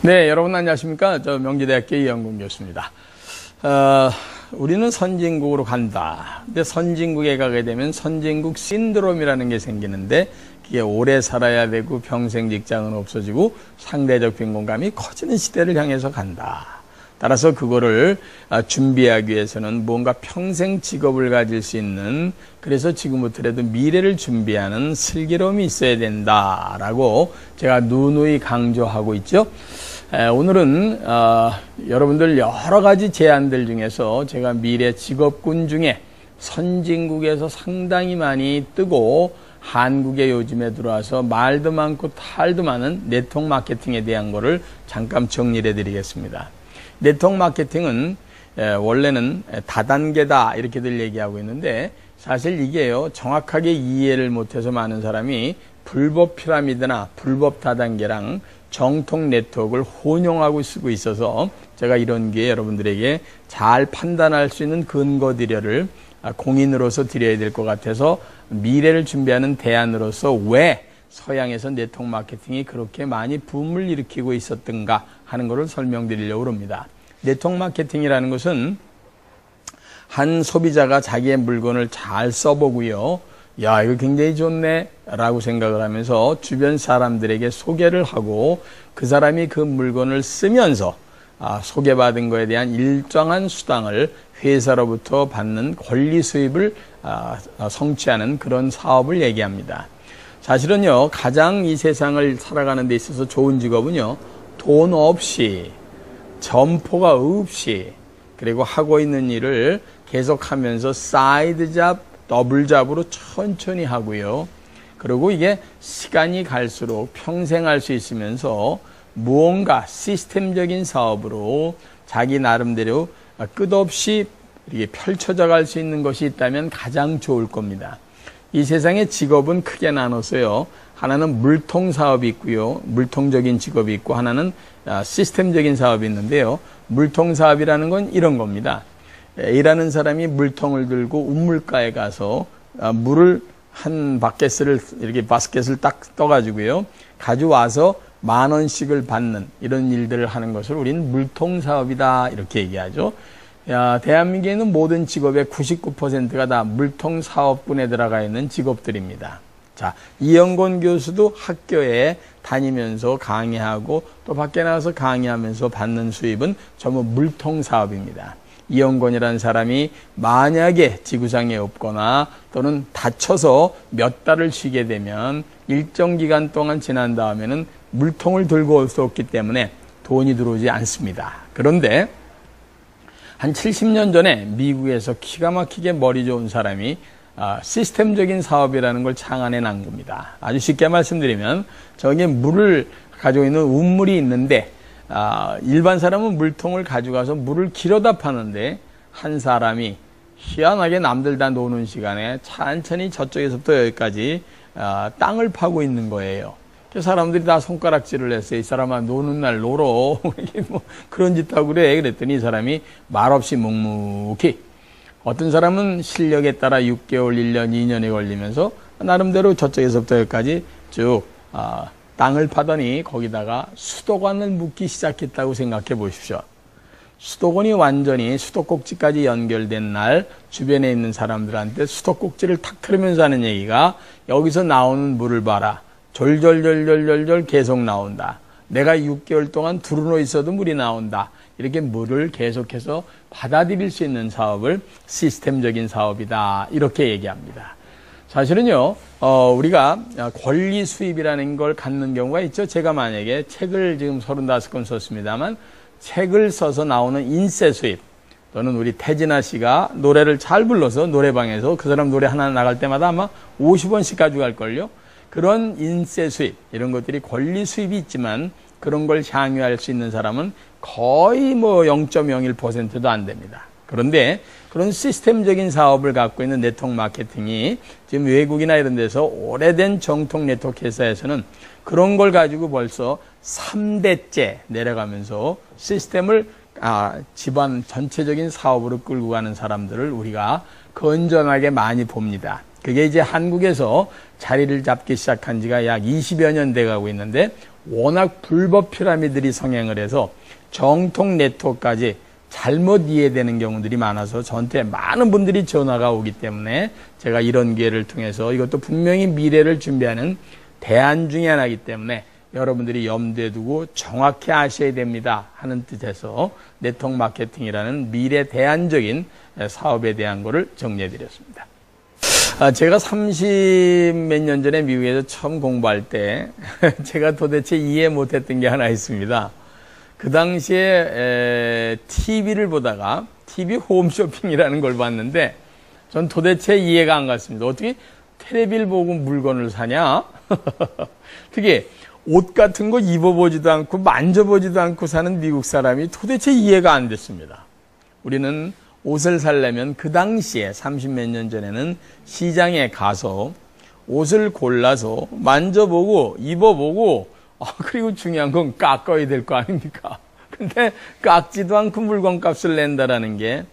네, 여러분 안녕하십니까? 저 명지대학교 이영gun 교수입니다. 우리는 선진국으로 간다. 근데 선진국에 가게 되면 선진국 신드롬이라는 게 생기는데 그게 오래 살아야 되고 평생 직장은 없어지고 상대적 빈곤감이 커지는 시대를 향해서 간다. 따라서 그거를 준비하기 위해서는 뭔가 평생 직업을 가질 수 있는, 그래서 지금부터라도 미래를 준비하는 슬기로움이 있어야 된다라고 제가 누누이 강조하고 있죠. 오늘은 여러분들 여러 가지 제안들 중에서 제가 미래 직업군 중에 선진국에서 상당히 많이 뜨고 한국에 요즘에 들어와서 말도 많고 탈도 많은 네트워크 마케팅에 대한 거를 잠깐 정리를 해드리겠습니다. 네트워크 마케팅은 원래는 다단계다 이렇게들 얘기하고 있는데, 사실 이게요 정확하게 이해를 못해서 많은 사람이 불법 피라미드나 불법 다단계랑 정통 네트워크를 혼용하고 쓰고 있어서 제가 이런 게 여러분들에게 잘 판단할 수 있는 근거들을 공인으로서 드려야 될 것 같아서, 미래를 준비하는 대안으로서 왜 서양에서 네트워크 마케팅이 그렇게 많이 붐을 일으키고 있었던가 하는 것을 설명드리려고 합니다. 네트워크 마케팅이라는 것은 한 소비자가 자기의 물건을 잘 써보고요, 야, 이거 굉장히 좋네 라고 생각을 하면서 주변 사람들에게 소개를 하고 그 사람이 그 물건을 쓰면서 소개받은 거에 대한 일정한 수당을 회사로부터 받는 권리 수입을 성취하는 그런 사업을 얘기합니다. 사실은요, 가장 이 세상을 살아가는 데 있어서 좋은 직업은요, 돈 없이, 점포가 없이, 그리고 하고 있는 일을 계속하면서 사이드 잡, 더블 잡으로 천천히 하고요. 그리고 이게 시간이 갈수록 평생 할 수 있으면서 무언가 시스템적인 사업으로 자기 나름대로 끝없이 이렇게 펼쳐져 갈 수 있는 것이 있다면 가장 좋을 겁니다. 이 세상의 직업은 크게 나눠서요, 하나는 물통 사업이 있고요, 물통적인 직업이 있고, 하나는 시스템적인 사업이 있는데요, 물통 사업이라는 건 이런 겁니다. A라는 사람이 물통을 들고 우물가에 가서 물을 한 바켓을 이렇게 바스켓을 딱 떠가지고요, 가져와서 10,000원씩을 받는 이런 일들을 하는 것을 우리는 물통 사업이다 이렇게 얘기하죠. 대한민국에는 모든 직업의 99%가 다 물통 사업군에 들어가 있는 직업들입니다. 자, 이영gun 교수도 학교에 다니면서 강의하고 또 밖에 나가서 강의하면서 받는 수입은 전부 물통 사업입니다. 이영gun이라는 사람이 만약에 지구상에 없거나 또는 다쳐서 몇 달을 쉬게 되면 일정 기간 동안 지난 다음에는 물통을 들고 올 수 없기 때문에 돈이 들어오지 않습니다. 그런데 한 70년 전에 미국에서 기가 막히게 머리 좋은 사람이 시스템적인 사업이라는 걸 창안해 난 겁니다. 아주 쉽게 말씀드리면, 저기 물을 가지고 있는 우물이 있는데 일반 사람은 물통을 가져가서 물을 길어다 파는데, 한 사람이 희한하게 남들 다 노는 시간에 천천히 저쪽에서부터 여기까지 땅을 파고 있는 거예요. 사람들이 다 손가락질을 했어요. 이 사람아, 노는 날 놀어. 뭐 그런 짓 하고 그래. 그랬더니 이 사람이 말없이 묵묵히, 어떤 사람은 실력에 따라 6개월, 1년, 2년이 걸리면서 나름대로 저쪽에서부터 여기까지 쭉 땅을 파더니 거기다가 수도관을 묻기 시작했다고 생각해 보십시오. 수도관이 완전히 수도꼭지까지 연결된 날 주변에 있는 사람들한테 수도꼭지를 탁 틀으면서 하는 얘기가, 여기서 나오는 물을 봐라. 졸졸졸졸졸 계속 나온다. 내가 6개월 동안 두루누워 있어도 물이 나온다. 이렇게 물을 계속해서 받아들일 수 있는 사업을 시스템적인 사업이다 이렇게 얘기합니다. 사실은요, 우리가 권리 수입이라는 걸 갖는 경우가 있죠. 제가 만약에 책을 지금 35권 썼습니다만, 책을 써서 나오는 인세 수입, 또는 우리 태진아 씨가 노래를 잘 불러서 노래방에서 그 사람 노래 하나 나갈 때마다 아마 50원씩 가져갈걸요. 그런 인세 수입, 이런 것들이 권리 수입이 있지만 그런 걸 향유할 수 있는 사람은 거의 뭐 0.01%도 안 됩니다. 그런데 그런 시스템적인 사업을 갖고 있는 네트워크 마케팅이 지금 외국이나 이런 데서 오래된 정통 네트워크 회사에서는 그런 걸 가지고 벌써 3대째 내려가면서 시스템을 집안 전체적인 사업으로 끌고 가는 사람들을 우리가 건전하게 많이 봅니다. 그게 이제 한국에서 자리를 잡기 시작한 지가 약 20여 년 돼 가고 있는데, 워낙 불법 피라미드들이 성행을 해서 정통 네트워크까지 잘못 이해되는 경우들이 많아서 저한테 많은 분들이 전화가 오기 때문에 제가 이런 기회를 통해서 이것도 분명히 미래를 준비하는 대안 중에 하나이기 때문에 여러분들이 염두에 두고 정확히 아셔야 됩니다 하는 뜻에서 네트워크 마케팅이라는 미래 대안적인 사업에 대한 거를 정리해 드렸습니다. 제가 30 몇 년 전에 미국에서 처음 공부할 때 제가 도대체 이해 못했던 게 하나 있습니다. 그 당시에 TV를 보다가 TV 홈쇼핑이라는 걸 봤는데 전 도대체 이해가 안 갔습니다. 어떻게 텔레비를 보고 물건을 사냐? 특히 옷 같은 거 입어보지도 않고 만져보지도 않고 사는 미국 사람이 도대체 이해가 안 됐습니다. 우리는 옷을 사려면 그 당시에 30 몇 년 전에는 시장에 가서 옷을 골라서 만져보고 입어보고 그리고 중요한 건 깎아야 될 거 아닙니까? 근데 깎지도 않고 물건값을 낸다라는 게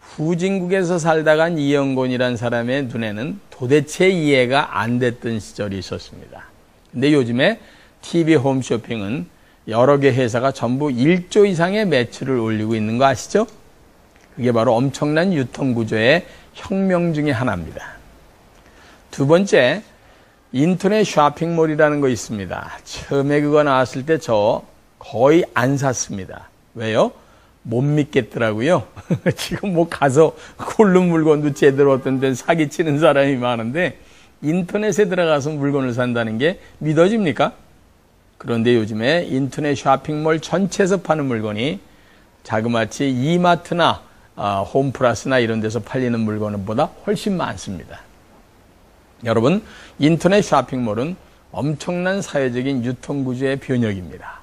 후진국에서 살다간 이영곤이라는 사람의 눈에는 도대체 이해가 안 됐던 시절이 있었습니다. 근데 요즘에 TV 홈쇼핑은 여러 개 회사가 전부 1조 이상의 매출을 올리고 있는 거 아시죠? 그게 바로 엄청난 유통구조의 혁명 중에 하나입니다. 두 번째, 인터넷 쇼핑몰이라는 거 있습니다. 처음에 그거 나왔을 때 저 거의 안 샀습니다. 왜요? 못 믿겠더라고요. 지금 뭐 가서 고른 물건도 제대로 어떤 데는 사기치는 사람이 많은데 인터넷에 들어가서 물건을 산다는 게 믿어집니까? 그런데 요즘에 인터넷 쇼핑몰 전체에서 파는 물건이 자그마치 이마트나 홈플러스나 이런 데서 팔리는 물건보다 훨씬 많습니다. 여러분, 인터넷 쇼핑몰은 엄청난 사회적인 유통구조의 변혁입니다.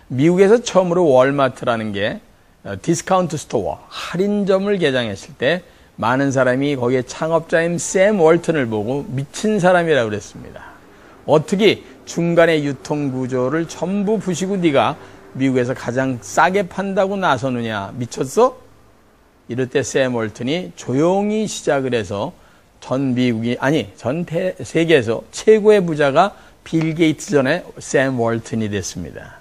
미국에서 처음으로 월마트라는 게 디스카운트 스토어, 할인점을 개장했을 때 많은 사람이 거기에 창업자인 샘 월튼을 보고 미친 사람이라고 그랬습니다. 어떻게 중간의 유통구조를 전부 부시고 네가 미국에서 가장 싸게 판다고 나서느냐, 미쳤어? 이럴 때 샘 월튼이 조용히 시작을 해서 전 세계에서 최고의 부자가 빌 게이츠 전에 샘 월튼이 됐습니다.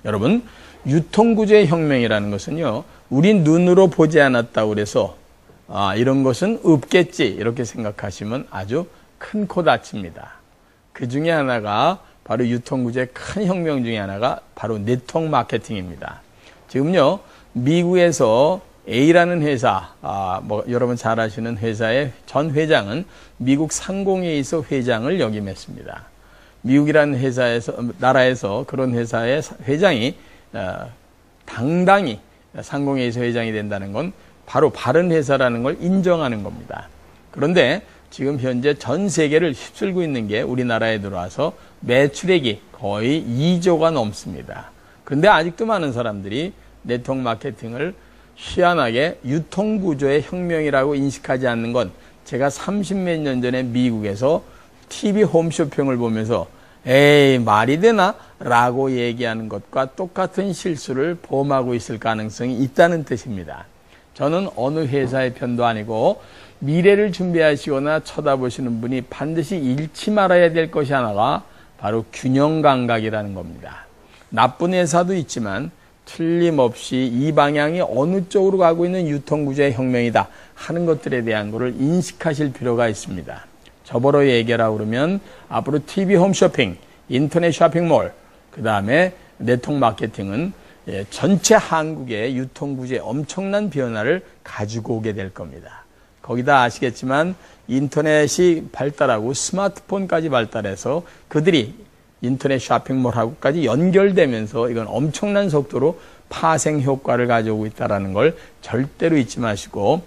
여러분, 유통구조의 혁명이라는 것은요, 우리 눈으로 보지 않았다고 그래서 이런 것은 없겠지 이렇게 생각하시면 아주 큰 코 다칩니다. 그 중에 하나가 바로 유통구조의 큰 혁명 중에 하나가 바로 네트워크 마케팅입니다. 지금요, 미국에서 A라는 회사, 여러분 잘 아시는 회사의 전 회장은 미국 상공회의소 회장을 역임했습니다. 미국이라는 나라에서 그런 회사의 회장이 당당히 상공회의소 회장이 된다는 건 바로 바른 회사라는 걸 인정하는 겁니다. 그런데 지금 현재 전 세계를 휩쓸고 있는 게 우리나라에 들어와서 매출액이 거의 2조가 넘습니다. 그런데 아직도 많은 사람들이 네트워크 마케팅을 희한하게 유통구조의 혁명이라고 인식하지 않는 건 제가 30 몇 년 전에 미국에서 TV 홈쇼핑을 보면서 에이 말이 되나? 라고 얘기하는 것과 똑같은 실수를 범하고 있을 가능성이 있다는 뜻입니다. 저는 어느 회사의 편도 아니고 미래를 준비하시거나 쳐다보시는 분이 반드시 잃지 말아야 될 것이 하나가 바로 균형 감각이라는 겁니다. 나쁜 회사도 있지만 틀림없이 이 방향이 어느 쪽으로 가고 있는 유통구조의 혁명이다 하는 것들에 대한 것을 인식하실 필요가 있습니다. 저보러 얘기하라고 그러면 앞으로 TV 홈쇼핑, 인터넷 쇼핑몰, 그 다음에 네트워크 마케팅은 전체 한국의 유통구조의 엄청난 변화를 가지고 오게 될 겁니다. 거기다 아시겠지만 인터넷이 발달하고 스마트폰까지 발달해서 그들이 인터넷 쇼핑몰하고까지 연결되면서 이건 엄청난 속도로 파생 효과를 가져오고 있다는 걸 절대로 잊지 마시고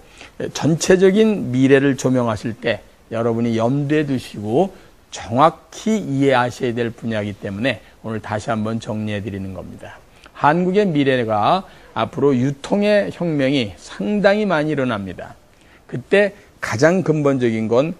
전체적인 미래를 조명하실 때 여러분이 염두에 두시고 정확히 이해하셔야 될 분야이기 때문에 오늘 다시 한번 정리해 드리는 겁니다. 한국의 미래가 앞으로 유통의 혁명이 상당히 많이 일어납니다. 그때 가장 근본적인 건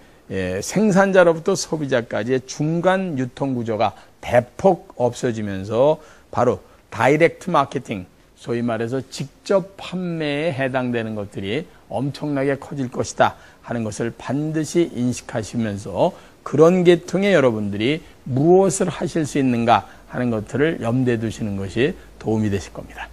생산자로부터 소비자까지의 중간 유통구조가 대폭 없어지면서 바로 다이렉트 마케팅, 소위 말해서 직접 판매에 해당되는 것들이 엄청나게 커질 것이다 하는 것을 반드시 인식하시면서 그런 계통의 여러분들이 무엇을 하실 수 있는가 하는 것들을 염두에 두시는 것이 도움이 되실 겁니다.